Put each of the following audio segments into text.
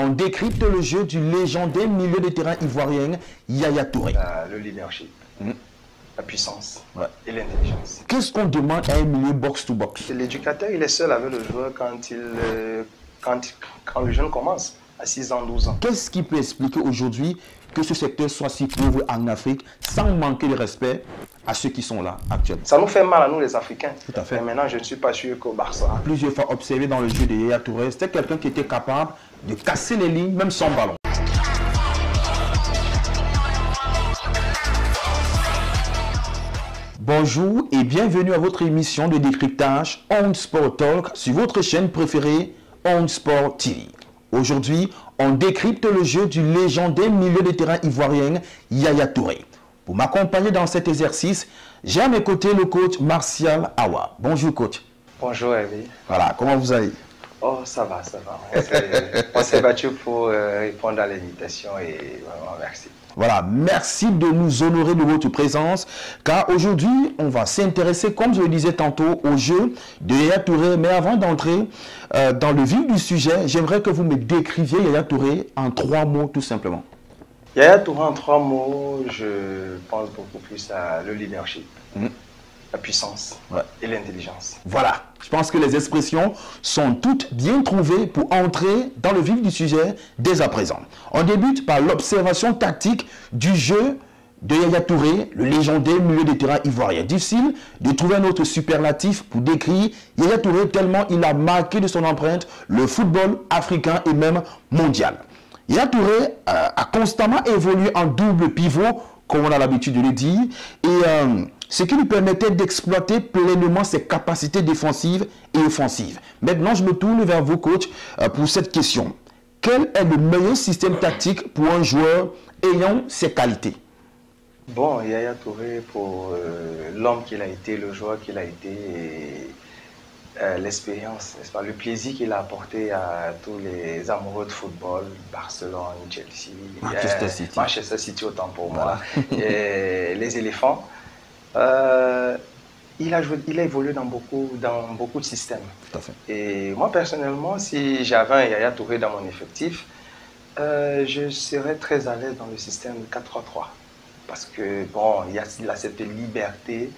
on décrypte le jeu du légendaire milieu de terrain ivoirien Yaya Touré. Le leadership, la puissance et l'intelligence. Qu'est-ce qu'on demande à un milieu box-to-box? L'éducateur, il est seul avec le joueur quand le jeune commence, à 6 ans, 12 ans. Qu'est-ce qui peut expliquer aujourd'hui que ce secteur soit si pauvre en Afrique sans manquer de respect à ceux qui sont là actuellement? Ça nous fait mal à nous les Africains. Tout à fait. Mais maintenant, je ne suis pas sûr qu'au Barça. Plusieurs fois observé dans le jeu de Yaya Touré, c'était quelqu'un qui était capable de casser les lignes, même sans ballon. Bonjour et bienvenue à votre émission de décryptage On Sport Talk sur votre chaîne préférée On Sport TV. Aujourd'hui, on décrypte le jeu du légendaire milieu de terrain ivoirien Yaya Touré. Pour m'accompagner dans cet exercice, j'ai à mes côtés le coach Martial Awa. Bonjour coach. Bonjour Hervé. Voilà, comment vous allez? Oh, ça va, ça va. On s'est battu pour répondre à l'invitation et vraiment merci. Voilà, merci de nous honorer de votre présence, car aujourd'hui, on va s'intéresser, comme je le disais tantôt, au jeu de Yaya Touré. Mais avant d'entrer dans le vif du sujet, j'aimerais que vous me décriviez Yaya Touré en 3 mots, tout simplement. Yaya Touré, en 3 mots, je pense beaucoup plus à le leadership, la puissance et l'intelligence. Voilà, je pense que les expressions sont toutes bien trouvées pour entrer dans le vif du sujet dès à présent. On débute par l'observation tactique du jeu de Yaya Touré, le légendaire milieu de terrain ivoirien. Difficile de trouver un autre superlatif pour décrire Yaya Touré tellement il a marqué de son empreinte le football africain et même mondial. Yaya Touré a constamment évolué en double pivot, comme on a l'habitude de le dire, et ce qui lui permettait d'exploiter pleinement ses capacités défensives et offensives. Maintenant, je me tourne vers vous, coach, pour cette question. Quel est le meilleur système tactique pour un joueur ayant ces qualités? Bon, Yaya Touré, pour l'homme qu'il a été, le joueur qu'il a été, l'expérience, n'est-ce pas, le plaisir qu'il a apporté à tous les amoureux de football, Barcelone, Chelsea, Manchester City autant pour moi, et les éléphants. Il a évolué dans beaucoup de systèmes. Tout à fait. Et moi, personnellement, si j'avais un Yaya Touré dans mon effectif, je serais très à l'aise dans le système 4-3-3. Parce que, bon, il a cette liberté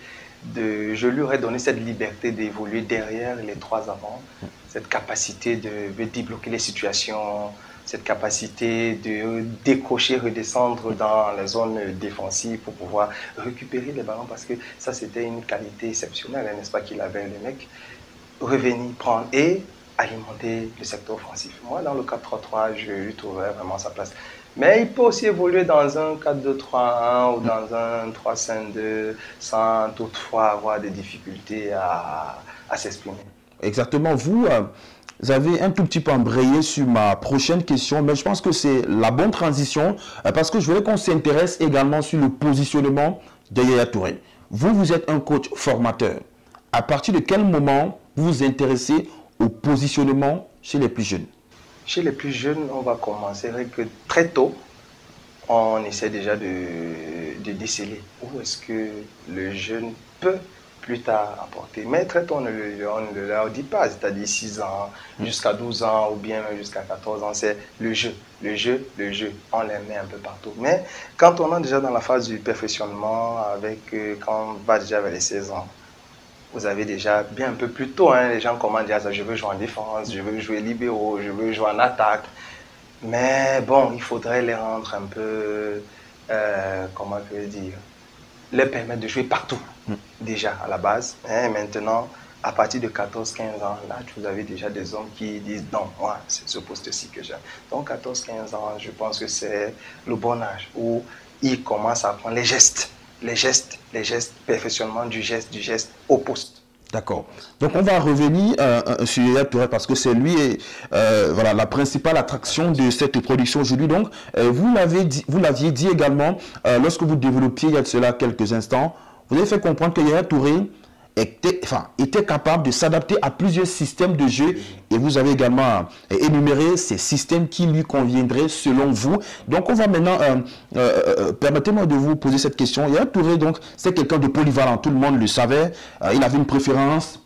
je lui aurais donné cette liberté d'évoluer derrière les 3 avants, cette capacité de débloquer les situations, cette capacité de décrocher, redescendre dans la zone défensive pour pouvoir récupérer les ballons, parce que ça, c'était une qualité exceptionnelle, n'est-ce pas, qu'il avait, le mec. Revenir, prendre et alimenter le secteur offensif. Moi, dans le 4-3-3, je lui trouvais vraiment sa place. Mais il peut aussi évoluer dans un 4-2-3-1 ou dans un 3-5-2 sans toutefois avoir des difficultés à s'exprimer. Exactement. Vous avez un tout petit peu embrayé sur ma prochaine question, mais je pense que c'est la bonne transition parce que je voulais qu'on s'intéresse également sur le positionnement de Yaya Touré. Vous êtes un coach formateur. À partir de quel moment vous vous intéressez au positionnement chez les plus jeunes? Chez les plus jeunes, on va commencer avec que très tôt, on essaie déjà de déceler où est-ce que le jeune peut plus tard apporter. Mais très tôt, on ne leur dit pas, c'est-à-dire 6 ans, jusqu'à 12 ans ou bien jusqu'à 14 ans, c'est le jeu. Le jeu, on les met un peu partout. Mais quand on est déjà dans la phase du perfectionnement, quand on va déjà vers les 16 ans, vous avez déjà bien un peu plus tôt, les gens commencent à dire je veux jouer en défense, je veux jouer libéraux, je veux jouer en attaque. Mais bon, il faudrait les rendre un peu, comment je veux dire, les permettre de jouer partout, déjà à la base. Maintenant, à partir de 14-15 ans, là, vous avez déjà des hommes qui disent non, moi, c'est ce poste-ci que j'aime. Donc 14-15 ans, je pense que c'est le bon âge où ils commencent à apprendre les gestes, perfectionnement du geste au poste. D'accord. Donc on va revenir sur Yaya Touré parce que c'est lui voilà, la principale attraction de cette production aujourd'hui. Donc vous l'aviez dit également lorsque vous développiez il y a de cela quelques instants, vous avez fait comprendre que Yaya Touré était capable de s'adapter à plusieurs systèmes de jeu et vous avez également énuméré ces systèmes qui lui conviendraient selon vous. Donc on va maintenant, permettez-moi de vous poser cette question. Yaya Touré, donc, c'est quelqu'un de polyvalent, tout le monde le savait, il avait une préférence,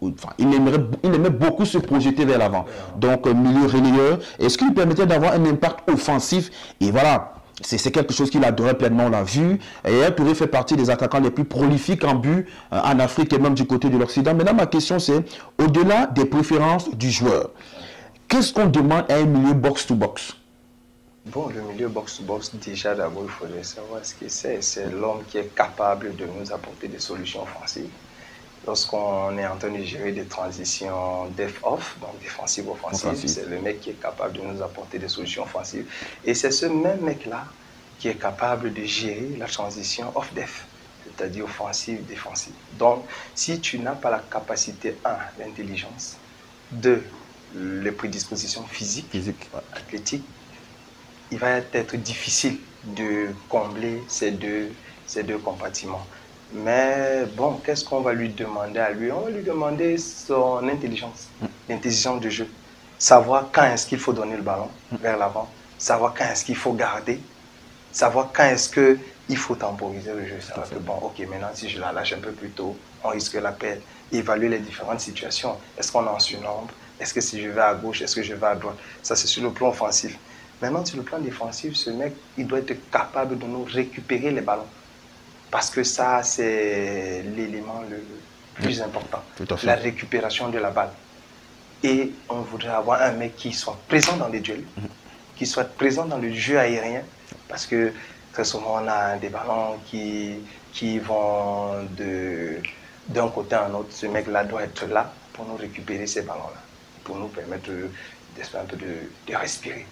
enfin, il aimait beaucoup se projeter vers l'avant. Donc, milieu relayeur, et ce qui lui permettait d'avoir un impact offensif. Et voilà, c'est quelque chose qu'il adorait pleinement, on l'a vu. Et Yaya Touré fait partie des attaquants les plus prolifiques en but en Afrique et même du côté de l'Occident. Maintenant, ma question c'est, au-delà des préférences du joueur, qu'est-ce qu'on demande à un milieu box-to-box? Bon, le milieu box-to-box, déjà d'abord, il faudrait savoir ce que c'est. C'est l'homme qui est capable de nous apporter des solutions offensives. Lorsqu'on est en train de gérer des transitions def-off, donc défensive-offensive, c'est le mec qui est capable de nous apporter des solutions offensives. Et c'est ce même mec-là qui est capable de gérer la transition off-def, c'est-à-dire offensive-défensive. Donc, si tu n'as pas la capacité, 1, l'intelligence, 2, les prédispositions physiques, athlétiques, il va être difficile de combler ces deux compartiments. Mais bon, qu'est-ce qu'on va lui demander à lui? On va lui demander son intelligence, l'intelligence de jeu. Savoir quand est-ce qu'il faut donner le ballon vers l'avant, savoir quand est-ce qu'il faut garder, savoir quand est-ce qu'il faut temporiser le jeu. Savoir que bon, ok, maintenant si je la lâche un peu plus tôt, on risque la perdre. Évaluer les différentes situations. Est-ce qu'on est en surnombre? Est-ce que si je vais à gauche, est-ce que je vais à droite? Ça, c'est sur le plan offensif. Maintenant, sur le plan défensif, ce mec, il doit être capable de nous récupérer les ballons. Parce que ça, c'est l'élément le plus important. La récupération de la balle. Et on voudrait avoir un mec qui soit présent dans les duels, qui soit présent dans le jeu aérien. Parce que très souvent, on a des ballons qui vont d'un côté à un autre. Ce mec-là doit être là pour nous récupérer ces ballons-là. Pour nous permettre un peu de respirer.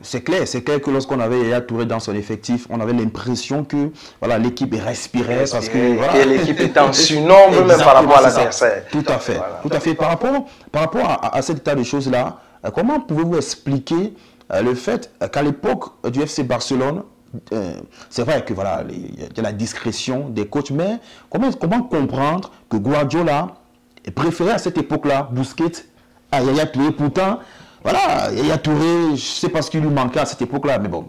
C'est clair que lorsqu'on avait Yaya Touré dans son effectif, on avait l'impression que voilà, l'équipe respirait parce que voilà. L'équipe était en surnombre même par rapport à l'adversaire. Tout à fait, voilà. Tout à fait. Par rapport à cet état de choses-là, comment pouvez-vous expliquer le fait qu'à l'époque du FC Barcelone, c'est vrai que voilà, il y a la discrétion des coachs, mais comment comprendre que Guardiola préférait à cette époque-là Busquets à Yaya Touré? Pourtant, voilà, Yaya Touré, je sais pas ce qui lui manquait à cette époque-là, mais bon,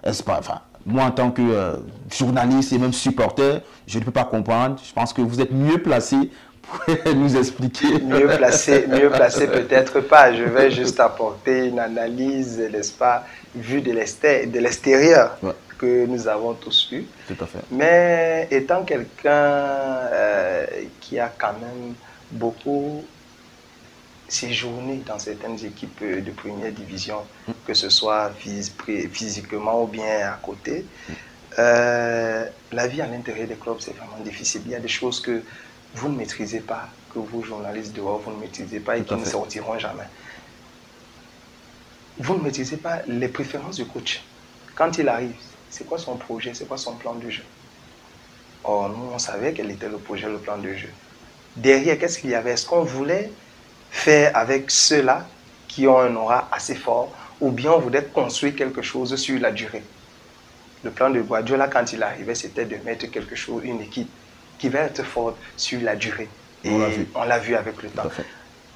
est-ce pas, enfin, moi en tant que journaliste et même supporter, je ne peux pas comprendre. Je pense que vous êtes mieux placé pour nous expliquer. Mieux placé peut-être pas. Je vais juste apporter une analyse, n'est-ce pas, vue de l'extérieur que nous avons tous eu. Tout à fait. Mais étant quelqu'un qui a quand même beaucoup séjourner dans certaines équipes de première division, que ce soit physiquement ou bien à côté. La vie à l'intérieur des clubs, c'est vraiment difficile. Il y a des choses que vous ne maîtrisez pas, que vous, journalistes dehors, vous ne maîtrisez pas et qui ne sortiront jamais. Vous ne maîtrisez pas les préférences du coach. Quand il arrive, c'est quoi son projet, c'est quoi son plan de jeu? Or, nous, on savait quel était le projet, le plan de jeu. Derrière, qu'est-ce qu'il y avait? Est-ce qu'on voulait faire avec ceux-là qui ont un aura assez fort, ou bien on voulait construire quelque chose sur la durée? Le plan de Guardiola, quand il arrivait, c'était de mettre quelque chose, une équipe qui va être forte sur la durée. Et on l'a vu avec le temps.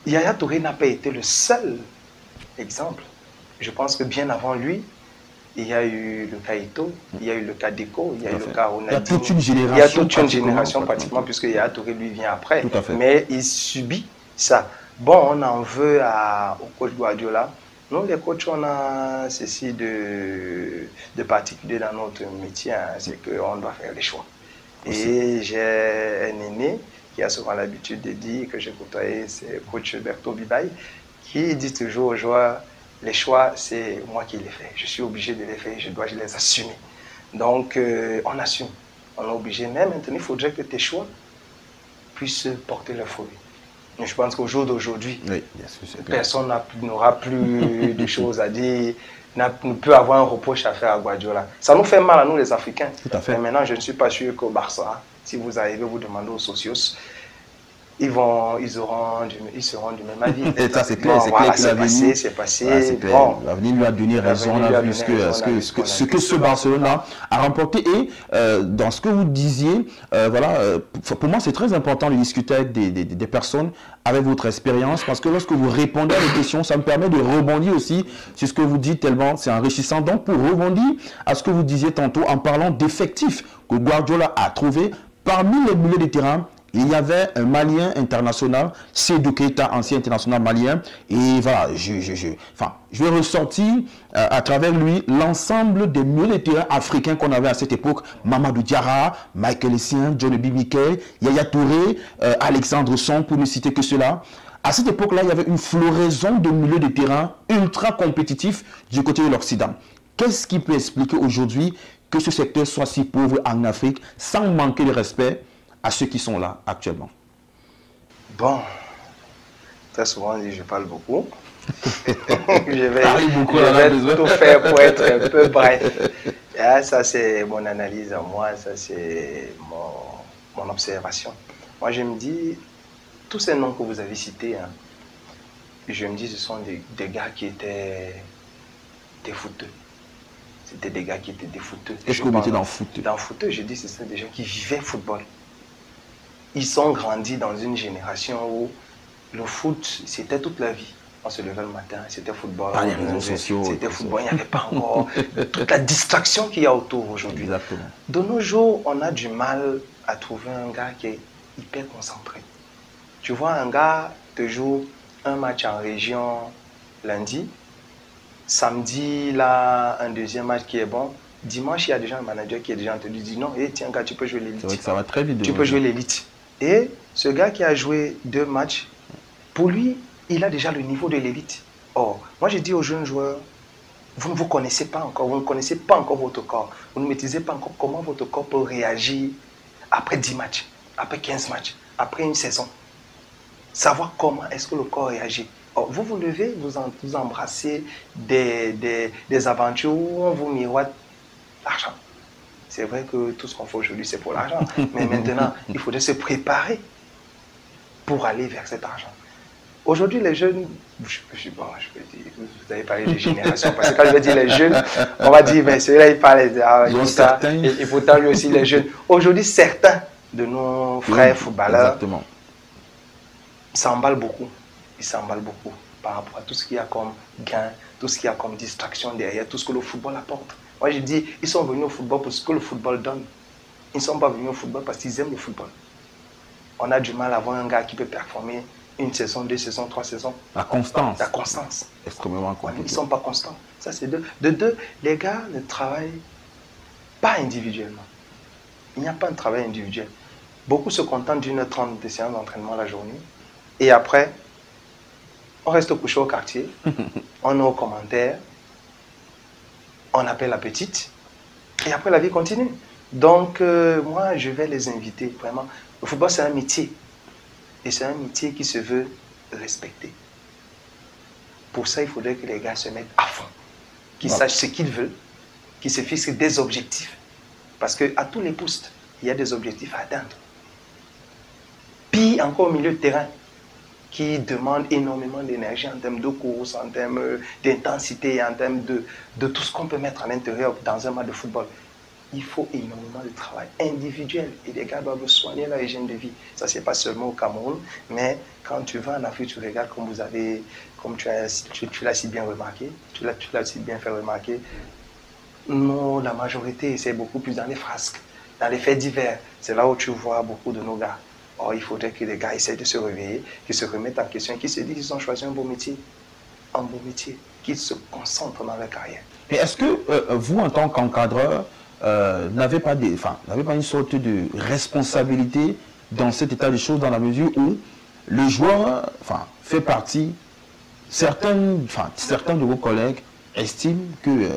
Yaya Touré n'a pas été le seul exemple. Je pense que bien avant lui, il y a eu le cas Ito, il y a eu le cas Deco, il y a eu le cas Ronaldinho. Il y a toute une génération. Il y a toute une génération pratiquement, puisque Yaya Touré lui vient après. Mais il subit ça. Bon, on en veut au coach Guardiola. Nous, les coachs, on a ceci de particulier dans notre métier, hein, c'est qu'on doit faire des choix. Et j'ai un aîné qui a souvent l'habitude de dire, que j'ai côtoyé, c'est coach Berto Bibaye, qui dit toujours aux joueurs, les choix, c'est moi qui les fais. Je suis obligé de les faire, je dois les assumer. Donc, on assume. On est obligé. Mais maintenant, il faudrait que tes choix puissent porter leurs fruits. Je pense qu'au jour d'aujourd'hui, personne n'aura plus de choses à dire, ne peut avoir un reproche à faire à Guardiola. Ça nous fait mal à nous les Africains. Tout à fait. Mais maintenant, je ne suis pas sûr qu'au Barça, si vous arrivez, vous demandez aux socios, ils seront du même avis. Et ça, c'est clair. Bon, voilà, c'est passé. Bon, l'avenir lui a donné raison. On a vu ce que ce Barcelone-là a remporté. Et dans ce que vous disiez, voilà, pour moi, c'est très important de discuter avec des personnes avec votre expérience, parce que lorsque vous répondez à des questions, ça me permet de rebondir aussi sur ce que vous dites, tellement c'est enrichissant. Donc, pour rebondir à ce que vous disiez tantôt, en parlant d'effectifs que Guardiola a trouvé, parmi les milieux de terrain, il y avait un Malien international, Seydou Keita, ancien international malien. Et voilà, je vais ressortir à travers lui l'ensemble des milieux de terrain africains qu'on avait à cette époque. Mamadou Diarra, Michael Essien, John Obi Mikel, Yaya Touré, Alexandre Song, pour ne citer que cela. À cette époque-là, il y avait une floraison de milieux de terrain ultra compétitifs du côté de l'Occident. Qu'est-ce qui peut expliquer aujourd'hui que ce secteur soit si pauvre en Afrique sans manquer de respect à ceux qui sont là actuellement? Bon, très souvent on dit je parle beaucoup. je vais tout faire pour être un peu bref. Et ça c'est mon analyse à moi, ça c'est mon observation. Moi je me dis, tous ces noms que vous avez cités, hein, je me dis ce sont des gars qui étaient des footeux. C'était des gars qui étaient des footeux. Qu'est-ce que vous mettez dans footeux? Dans footeux, je dis que c'est des gens qui vivaient football. Ils sont grandis dans une génération où le foot, c'était toute la vie. On se levait le matin, c'était football. Ah, les réseaux sociaux. C'était football, il n'y avait pas encore toute la distraction qu'il y a autour aujourd'hui. Exactement. De nos jours, on a du mal à trouver un gars qui est hyper concentré. Tu vois, un gars te joue un match en région lundi. Samedi, là, un deuxième match qui est bon. Dimanche, il y a déjà un manager qui est déjà en train de dire non, hey, tiens, gars, tu peux jouer l'élite. C'est vrai que ça va très vite. Tu peux jouer l'élite. Et ce gars qui a joué 2 matchs, pour lui, il a déjà le niveau de l'élite. Or, moi, je dis aux jeunes joueurs, vous ne vous connaissez pas encore, vous ne connaissez pas encore votre corps. Vous ne maîtrisez pas encore comment votre corps peut réagir après 10 matchs, après 15 matchs, après une saison. Savoir comment est-ce que le corps réagit. Or, vous vous levez, vous embrassez des aventures où on vous miroite l'argent. C'est vrai que tout ce qu'on fait aujourd'hui, c'est pour l'argent. Mais maintenant, il faudrait se préparer pour aller vers cet argent. Aujourd'hui, les jeunes, je peux dire, vous avez parlé de génération, parce que quand je vais dire les jeunes, on va dire, mais celui-là, il parle et pourtant, lui aussi, les jeunes. Aujourd'hui, certains de nos frères footballeurs s'emballent beaucoup. Ils s'emballent beaucoup par rapport à tout ce qu'il y a comme gain, tout ce qu'il y a comme distraction derrière, tout ce que le football apporte. Moi, je dis, ils sont venus au football pour ce que le football donne. Ils ne sont pas venus au football parce qu'ils aiment le football. On a du mal à voir un gars qui peut performer une saison, 2 saisons, 3 saisons. La constance. La constance. Extrêmement compliqué. Ils ne sont pas constants. Ça, c'est deux. De deux, les gars ne travaillent pas individuellement. Il n'y a pas de travail individuel. Beaucoup se contentent d'une 30 de séances d'entraînement la journée. Et après, on reste couché au quartier. On est aux commentaires. On appelle la petite. Et après, la vie continue. Donc, moi, je vais les inviter vraiment. Le football, c'est un métier. Et c'est un métier qui se veut respecté. Pour ça, il faudrait que les gars se mettent à fond. Qu'ils sachent ce qu'ils veulent. Qu'ils se fixent des objectifs. Parce qu'à tous les postes, il y a des objectifs à atteindre. Puis, encore au milieu de terrain, qui demande énormément d'énergie en termes de course, en termes d'intensité, en termes de tout ce qu'on peut mettre à l'intérieur dans un match de football. Il faut énormément de travail individuel et les gars doivent soigner leur hygiène de vie. Ça, c'est pas seulement au Cameroun, mais quand tu vas en Afrique, tu regardes comme tu l'as si bien remarqué, tu l'as si bien fait remarquer. Nous, la majorité, c'est beaucoup plus dans les frasques, dans les faits divers. C'est là où tu vois beaucoup de nos gars. Or, il faudrait que les gars essayent de se réveiller, qu'ils se remettent en question, qu'ils se disent qu'ils ont choisi un beau métier, qu'ils se concentrent dans leur carrière. Mais est-ce que vous, en tant qu'encadreur, n'avez pas une sorte de responsabilité dans cet état de choses, dans la mesure où le joueur fait partie, certains de vos collègues estiment que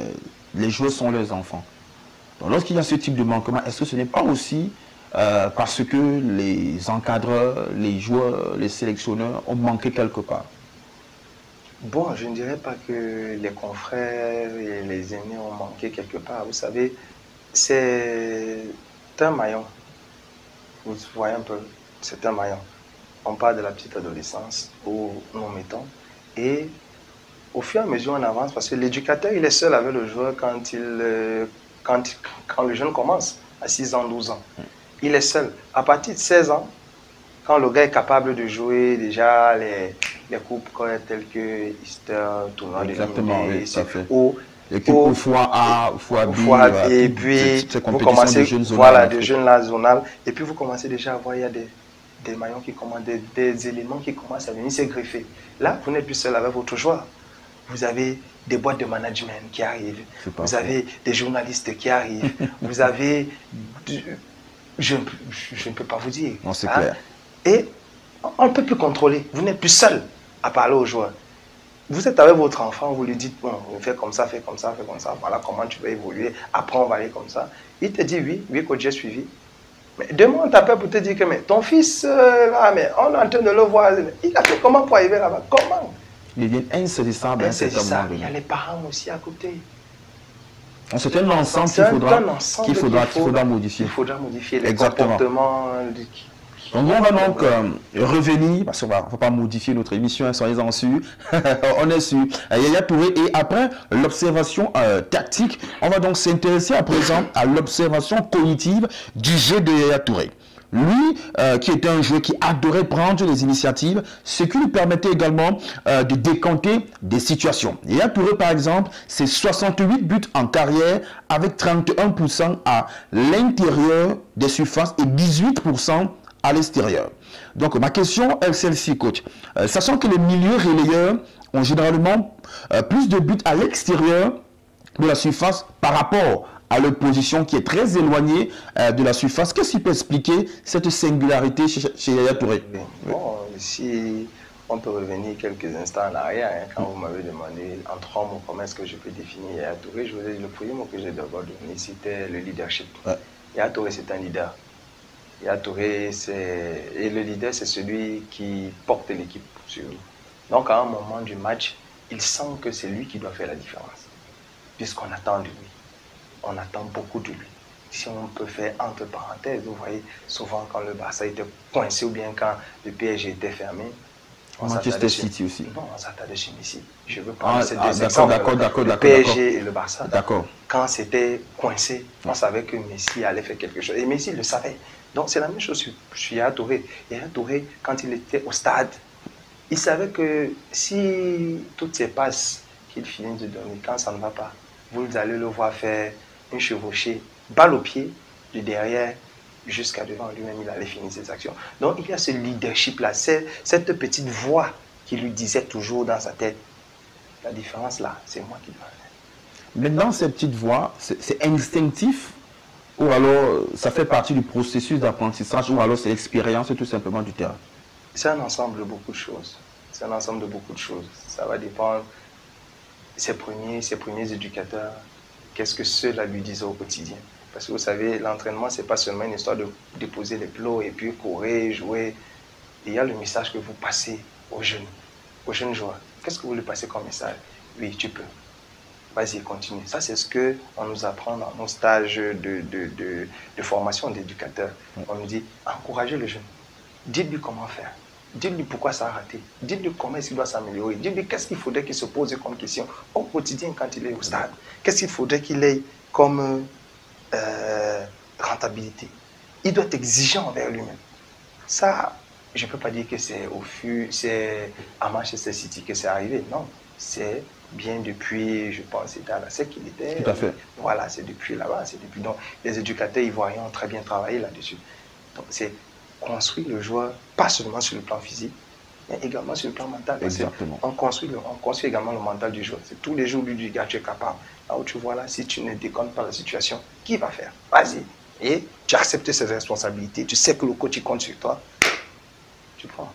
les joueurs sont leurs enfants. Donc lorsqu'il y a ce type de manquement, est-ce que ce n'est pas aussi parce que les encadreurs, les joueurs, les sélectionneurs ont manqué quelque part? Bon, je ne dirais pas que les confrères et les aînés ont manqué quelque part. Vous savez, c'est un maillon. Vous voyez un peu, c'est un maillon. On parle de la petite adolescence où nous mettons. Et au fur et à mesure, on avance parce que l'éducateur, il est seul avec le joueur quand le jeune commence, à 6 ans, 12 ans. Il est seul. À partir de 16 ans, quand le gars est capable de jouer déjà les coupes telles que Easter, tournoi de l'Union, l'équipe au fois A, fois B, et puis vous commencez, voilà, des jeunes là zonales, et puis vous commencez déjà à voir, il y a des maillons qui commencent, des éléments qui commencent à venir se greffer. Là, vous n'êtes plus seul avec votre joueur. Vous avez des boîtes de management qui arrivent. Vous avez des journalistes qui arrivent. Vous avez... Je ne peux pas vous dire. Non, c'est clair. Et on ne peut plus contrôler. Vous n'êtes plus seul à parler aux joueurs. Vous êtes avec votre enfant, vous lui dites, bon, fais comme ça, fais comme ça, fais comme ça. Voilà comment tu vas évoluer. Après, on va aller comme ça. Il te dit oui, oui, coach, j'ai suivi. Mais demain, on t'appelle pour te dire que mais ton fils, là, mais on est en train de le voir. Il a fait comment pour arriver là-bas? Comment? Il devient insaisissable. Il y a les parents aussi à côté. C'est un ensemble qu'il faudra modifier. Il faudra modifier les comportements. Donc on va donc revenir, parce qu'on ne va pas modifier notre émission, hein, soyez-en sûrs. On est sûr. Yaya Touré, et après l'observation tactique, on va donc s'intéresser à présent à l'observation cognitive du jeu de Yaya Touré. Lui, qui était un joueur qui adorait prendre les initiatives, ce qui lui permettait également de décanter des situations. Yaya Touré, par exemple, c'est 68 buts en carrière avec 31% à l'intérieur des surfaces et 18% à l'extérieur. Donc, ma question est celle-ci, coach. Sachant que les milieux relayeurs ont généralement plus de buts à l'extérieur de la surface par rapport à leur position qui est très éloignée de la surface. Qu'est-ce qui peut expliquer cette singularité chez Yaya Touré? Bon, si on peut revenir quelques instants en arrière, hein, quand vous m'avez demandé en 3 mots comment est-ce que je peux définir Yaya Touré, je vous ai dit le premier mot que j'ai d'abord donné, c'était le leadership. Ouais. Yaya Touré, c'est un leader. Yaya Touré, et le leader, c'est celui qui porte l'équipe sur lui. Donc, à un moment du match, il sent que c'est lui qui doit faire la différence, puisqu'on attend de lui. On attend beaucoup de lui. Si on peut faire entre parenthèses, vous voyez, souvent quand le Barça était coincé ou bien quand le PSG était fermé, Manchester City aussi. Non, on s'attendait chez Messi. Je veux prendre ces deux exemples. Le PSG et le Barça. D'accord. Quand c'était coincé, on savait que Messi allait faire quelque chose. Et Messi le savait. Donc c'est la même chose sur Yaya Touré. Yaya Touré, quand il était au stade, il savait que si toutes ces passes qu'il finit de donner, quand ça ne va pas, vous allez le voir faire une chevauchée, balle au pied, de derrière jusqu'à devant lui-même, il allait finir ses actions. Donc il y a ce leadership-là, cette petite voix qui lui disait toujours dans sa tête, la différence là, c'est moi qui dois faire. Maintenant, cette petite voix, c'est instinctif ou alors ça fait partie du processus d'apprentissage ou alors c'est l'expérience tout simplement du terrain? C'est un ensemble de beaucoup de choses. C'est un ensemble de beaucoup de choses. Ça va dépendre ses premiers éducateurs, qu'est-ce que ceux-là lui disaient au quotidien. Parce que vous savez, l'entraînement, ce n'est pas seulement une histoire de déposer les plots et puis courir, jouer. Il y a le message que vous passez aux jeunes joueurs. Qu'est-ce que vous lui passez comme message? Oui, tu peux. Vas-y, continue. Ça, c'est ce qu'on nous apprend dans nos stages de formation d'éducateurs. On nous dit, encouragez le jeune. Dites-lui comment faire. Dites-lui pourquoi ça a raté. Dites-lui comment est-ce qu'il doit s'améliorer. Dites-lui qu'est-ce qu'il faudrait qu'il se pose comme question au quotidien quand il est au stade. Qu'est-ce qu'il faudrait qu'il ait comme rentabilité. Il doit être exigeant envers lui-même. Ça, je ne peux pas dire que c'est à Manchester City que c'est arrivé. Non, c'est bien depuis, je pense, c'était à la SEC qu'il était. Tout à fait. Voilà, c'est depuis là-bas. Donc, les éducateurs ivoiriens ont très bien travaillé là-dessus. Donc, c'est construire le joueur, pas seulement sur le plan physique, mais également sur le plan mental. Exactement. On construit également le mental du joueur. C'est tous les jours, lui, du gars, tu es capable. Là où tu vois là, si tu ne déconnes pas la situation, qui va faire? Vas-y. Et tu acceptes ses responsabilités. Tu sais que le coach, il compte sur toi. Tu prends.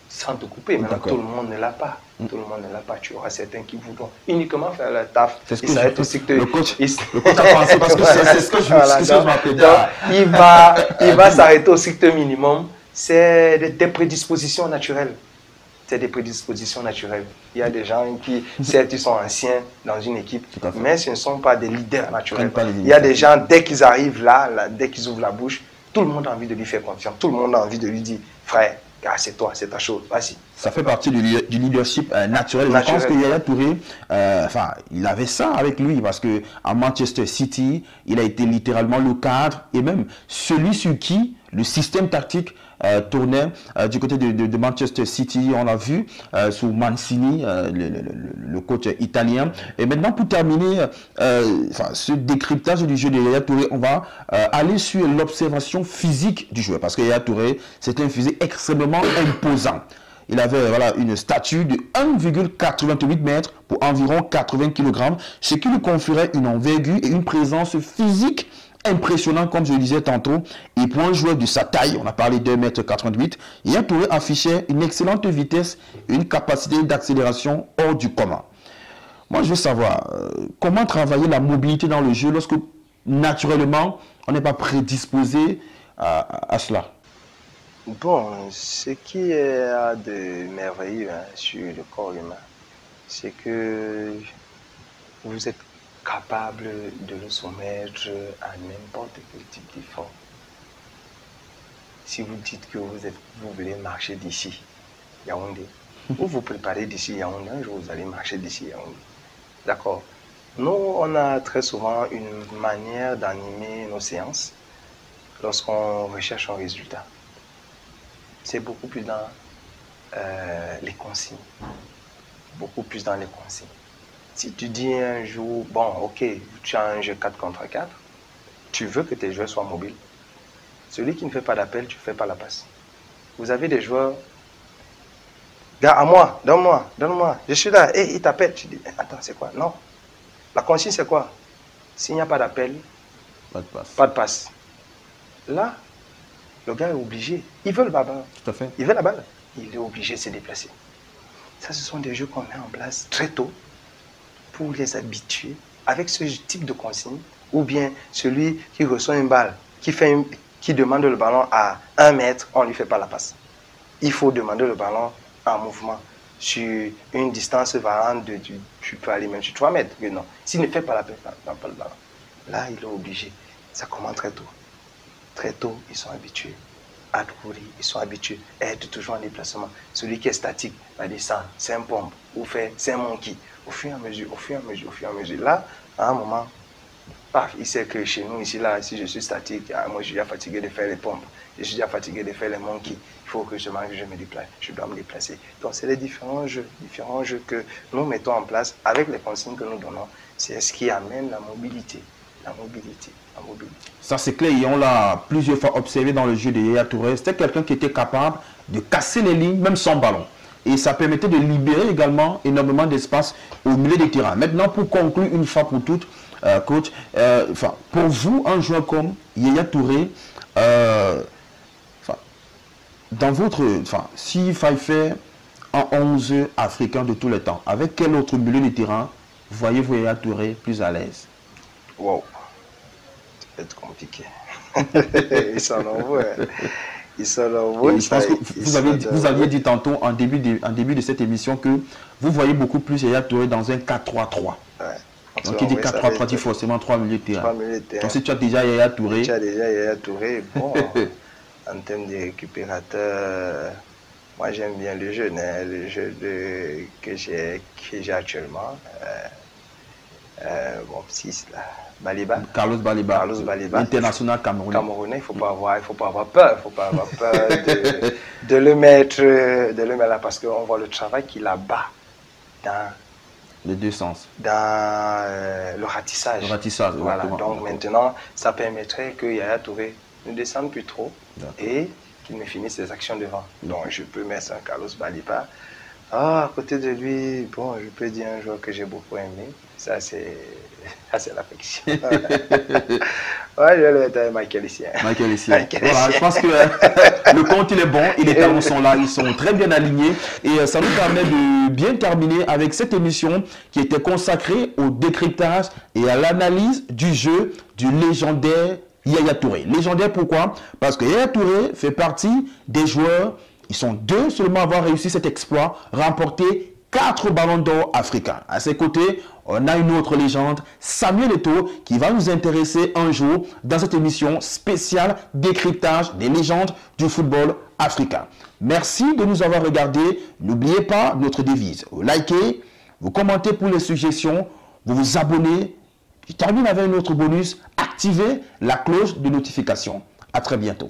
Sans te couper, mais tout le monde ne l'a pas. Tout le monde ne l'a pas. Tu auras certains qui voudront uniquement faire le taf. C'est ce que le coach a pensé parce que c'est ce que je m'appelle. Il va s'arrêter au strict minimum. C'est des prédispositions naturelles. C'est des prédispositions naturelles. Il y a des gens qui, certes, ils sont anciens dans une équipe, mais ce ne sont pas des leaders naturels. Il y a des gens, dès qu'ils arrivent là, dès qu'ils ouvrent la bouche, tout le monde a envie de lui faire confiance. Tout le monde a envie de lui dire, frère, c'est toi, c'est ta chose, vas-y. Ça fait partie du leadership naturel. Je pense que Yaya Touré, il avait ça avec lui parce qu'à Manchester City, il a été littéralement le cadre et même celui sur qui le système tactique tournait du côté de Manchester City. On l'a vu sous Mancini, le coach italien. Et maintenant, pour terminer ce décryptage du jeu de Yaya Touré, on va aller sur l'observation physique du joueur. Parce que Yaya Touré, c'est un physique extrêmement imposant. Il avait une stature de 1,88 mètres pour environ 80 kg, ce qui lui conférait une envergure et une présence physique impressionnante, comme je le disais tantôt. Et pour un joueur de sa taille, on a parlé de 1,88 m, Yaya Touré affichait une excellente vitesse et une capacité d'accélération hors du commun. Moi, je veux savoir comment travailler la mobilité dans le jeu lorsque, naturellement, on n'est pas prédisposé à cela. Bon, ce qui est de merveilleux sur le corps humain, c'est que vous êtes capable de le soumettre à n'importe quel type d'effort. Si vous dites que vous voulez marcher d'ici, Yaoundé, ou vous préparez d'ici Yaoundé, un jour vous allez marcher d'ici Yaoundé. D'accord. Nous, on a très souvent une manière d'animer nos séances lorsqu'on recherche un résultat. C'est beaucoup plus dans les consignes. Beaucoup plus dans les consignes. Si tu dis un jour, bon, ok, tu as un jeu 4 contre 4, tu veux que tes joueurs soient mobiles. Celui qui ne fait pas d'appel, tu ne fais pas la passe. Vous avez des joueurs, gars, à moi, donne-moi, donne-moi, je suis là, et il t'appelle. Tu dis, attends, c'est quoi? Non. La consigne, c'est quoi? S'il n'y a pas d'appel, pas de passe. Là, le gars est obligé. Il veut le ballon. Tout à fait. Il veut la balle. Il est obligé de se déplacer. Ça, ce sont des jeux qu'on met en place très tôt pour les habituer avec ce type de consigne. Ou bien celui qui reçoit une balle, qui demande le ballon à 1 mètre, on ne lui fait pas la passe. Il faut demander le ballon en mouvement sur une distance variante de, tu peux aller même sur 3 mètres. Mais non, s'il ne fait pas la passe, non, pas le ballon. Là, il est obligé. Ça commence très tôt. Très tôt, ils sont habitués à courir, ils sont habitués à être toujours en déplacement. Celui qui est statique va descendre, c'est un pompe, ou c'est un monkey. Au fur et à mesure, au fur et à mesure, au fur et à mesure. Là, à un moment, paf, il sait que chez nous, ici, là, si je suis statique, moi je suis déjà fatigué de faire les pompes, je suis déjà fatigué de faire les monkeys. Il faut que je me déplace, je dois me déplacer. Donc, c'est les différents jeux que nous mettons en place avec les consignes que nous donnons. C'est ce qui amène la mobilité. La mobilité. Ça c'est clair et on l'a plusieurs fois observé dans le jeu de Yaya Touré. C'était quelqu'un qui était capable de casser les lignes, même sans ballon. Et ça permettait de libérer également énormément d'espace au milieu des terrains. Maintenant, pour conclure une fois pour toutes, coach, pour vous, un joueur comme Yaya Touré, dans votre, s'il fallait faire un 11 africain de tous les temps, avec quel autre milieu de terrain voyez-vous Yaya Touré plus à l'aise? Wow. Ça va être compliqué. Ils s'en envoient. Ils s'en envoient. Je pense que vous aviez dit tantôt en début de cette émission que vous voyez beaucoup plus Yaya Touré dans un 4-3-3. Ouais. Donc il dit 4-3-3, il faut forcément 3 milieux de terrain. Donc si tu as déjà Yaya Touré. Tu as déjà Yaya Touré, bon, en termes de récupérateur, moi j'aime bien le jeu, le jeu que j'ai actuellement. Bon, 6 là. Baliba. Carlos Baliba. International camerounais. Il ne faut pas avoir peur. Il faut pas avoir peur de le mettre là parce qu'on voit le travail qu'il abat dans les deux sens. Dans le ratissage. Le ratissage, voilà. Donc maintenant, ça permettrait que Yaya Touré ne descende plus trop et qu'il me finisse ses actions devant. Donc je peux mettre un Carlos Baliba. À côté de lui, bon, je peux dire un joueur que j'ai beaucoup aimé. Ça, c'est l'affection. Ouais, je vais le mettre avec Michael Essien. Voilà, je pense que le compte, il est bon. Et les talents sont là. Ils sont très bien alignés. Et ça nous permet de bien terminer avec cette émission qui était consacrée au décryptage et à l'analyse du jeu du légendaire Yaya Touré. Légendaire pourquoi? Parce que Yaya Touré fait partie des joueurs. Ils sont 2 seulement à avoir réussi cet exploit, remporté 4 ballons d'or africains. À ses côtés, on a une autre légende, Samuel Eto'o, qui va nous intéresser un jour dans cette émission spéciale décryptage des légendes du football africain. Merci de nous avoir regardés. N'oubliez pas notre devise. Vous likez, vous commentez pour les suggestions, vous vous abonnez. Je termine avec un autre bonus. Activez la cloche de notification. À très bientôt.